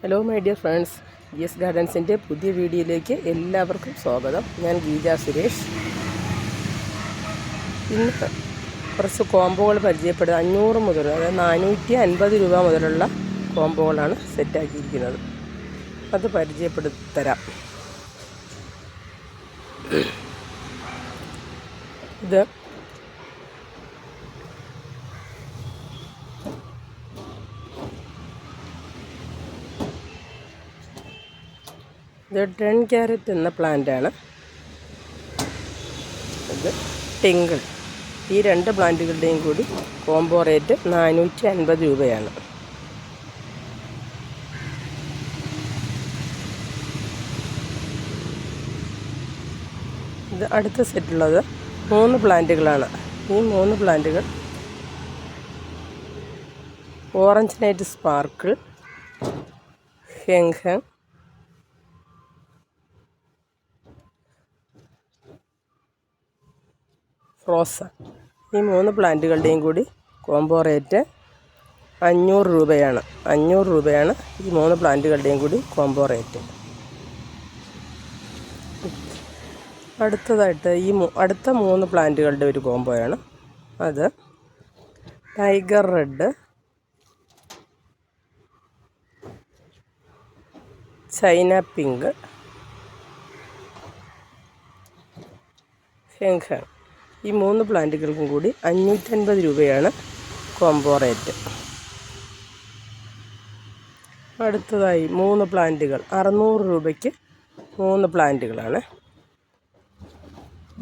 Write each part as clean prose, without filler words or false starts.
Hello my dear friends, GS ഗാർഡൻസിൻ്റെ പുതിയ വീഡിയോയിലേക്ക് എല്ലാവർക്കും സ്വാഗതം. ഞാൻ ഗീജ സുരേഷ്. ഇന്ന് കുറച്ച് കോംബോകൾ പരിചയപ്പെടുക. 500 മുതൽ, അതായത് 450 രൂപ മുതലുള്ള കോംബോകളാണ് സെറ്റാക്കിയിരിക്കുന്നത്. അത് പരിചയപ്പെടുത്തരാം. ഇത് ഡ്രൺ ക്യാരറ്റ് എന്ന പ്ലാന്റാണ്. ഇത് ടിങ്കിൾ. ഈ രണ്ട് പ്ലാന്റുകളുടെയും കൂടി കോംബോ റേറ്റ് 450 രൂപയാണ്. ഇത് അടുത്ത സെറ്റുള്ളത് 3 പ്ലാന്റുകളാണ്. ഈ 3 പ്ലാന്റുകൾ orange night sparkle, Heng Heng, റോസ. ഈ 3 പ്ലാന്റുകളുടെയും കൂടി കോംബോ റേറ്റ് 500 രൂപയാണ്. 500 രൂപയാണ് ഈ 3 പ്ലാന്റുകളുടെയും കൂടി കോംബോ റേറ്റ്. അടുത്തതായിട്ട് അടുത്ത 3 പ്ലാന്റുകളുടെ ഒരു കോംബോയാണ്. അത് tiger red, China pink, Heng Heng. ഈ 3 പ്ലാന്റുകൾക്കും കൂടി 550 രൂപയാണ് കോംബോ റേറ്റ്. അടുത്തതായി 3 പ്ലാന്റുകൾ 600 രൂപയ്ക്ക് 3 പ്ലാന്റുകളാണ്.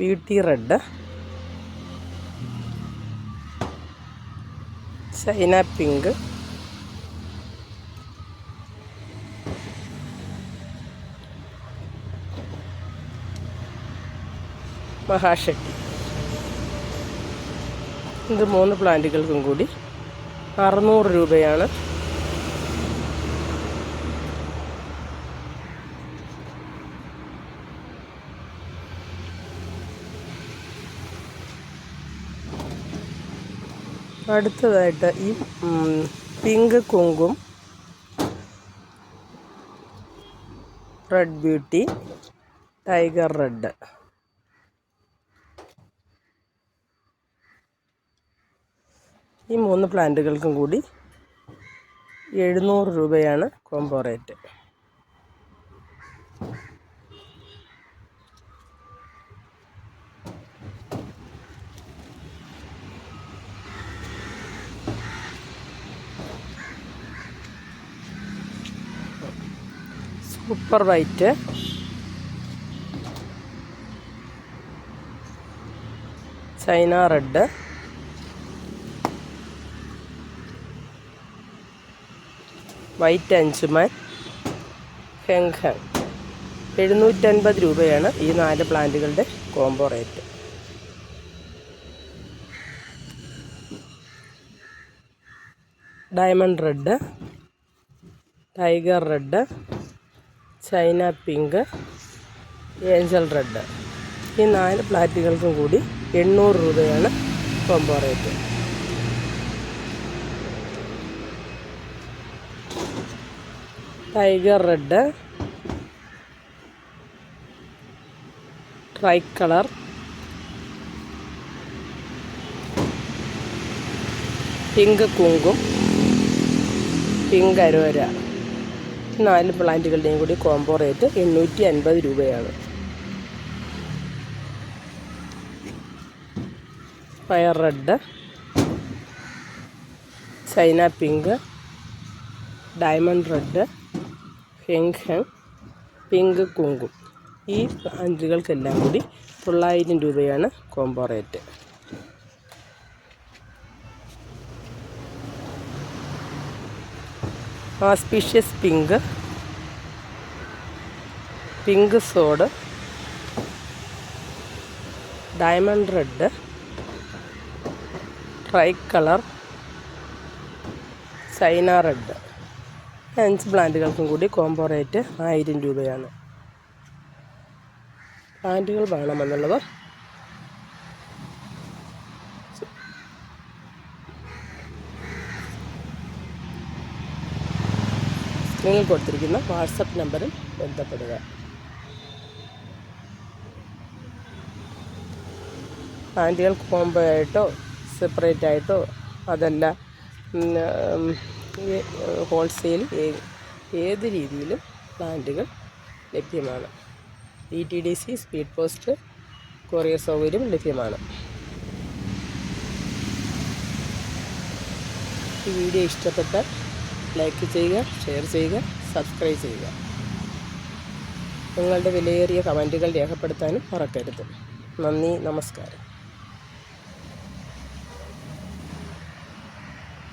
ബ്യൂട്ടി റെഡ്, ചൈന പിങ്ക്, മഹാഷട്ടി. ഇത് 3 പ്ലാന്റുകൾക്കും കൂടി 600 രൂപയാണ്. അടുത്തതായിട്ട് ഈ pink kumkum, red beauty, tiger red. ഈ 3 പ്ലാന്റുകൾക്കും കൂടി 700 രൂപയാണ് combo rate. Super white, China red, white അഞ്ചുമാൻ, ഹെങ് ഹെങ്. 750 രൂപയാണ് ഈ 4 പ്ലാന്റുകളുടെ combo rate. Diamond red, tiger red, China pink, angel red. ഈ 4 പ്ലാന്റുകൾക്കും കൂടി 800 രൂപയാണ് combo rate. Tiger red, tricolour, pink kumkum, pink Aurora. 4 പ്ലാന്റുകളുടെയും കൂടി കോംബോ റേറ്റ് 850 രൂപയാണ്. Fire red, China pink, diamond red, Heng Heng, pink kumkum. ഈ പ്ലാന്റുകൾക്കെല്ലാം കൂടി 900 രൂപയാണ് combo rate. Auspicious pink, pink sod, diamond red, tricolour, China red. 5 പ്ലാന്റുകൾക്കും കൂടി combo rate 1000 രൂപയാണ്. പ്ലാന്റുകൾ വേണമെന്നുള്ളത് സ്ക്രീനിൽ കൊടുത്തിരിക്കുന്ന വാട്സപ്പ് നമ്പറിൽ ബന്ധപ്പെടുക. പ്ലാന്റുകൾ കോംബോ ആയിട്ടോ സെപ്പറേറ്റ് ആയിട്ടോ അതല്ല ഹോൾസെയിൽ ഏത് രീതിയിലും പ്ലാന്റുകൾ ലഭ്യമാണ്. DTDC, സ്പീഡ് പോസ്റ്റ്, കൊറിയർ സൗകര്യം ലഭ്യമാണ്. ഈ വീഡിയോ ഇഷ്ടപ്പെട്ടാൽ ലൈക്ക് ചെയ്യുക, ഷെയർ ചെയ്യുക, സബ്സ്ക്രൈബ് ചെയ്യുക. നിങ്ങളുടെ വിലയേറിയ കമൻറ്റുകൾ രേഖപ്പെടുത്താനും മറക്കരുത്. നന്ദി, നമസ്കാരം.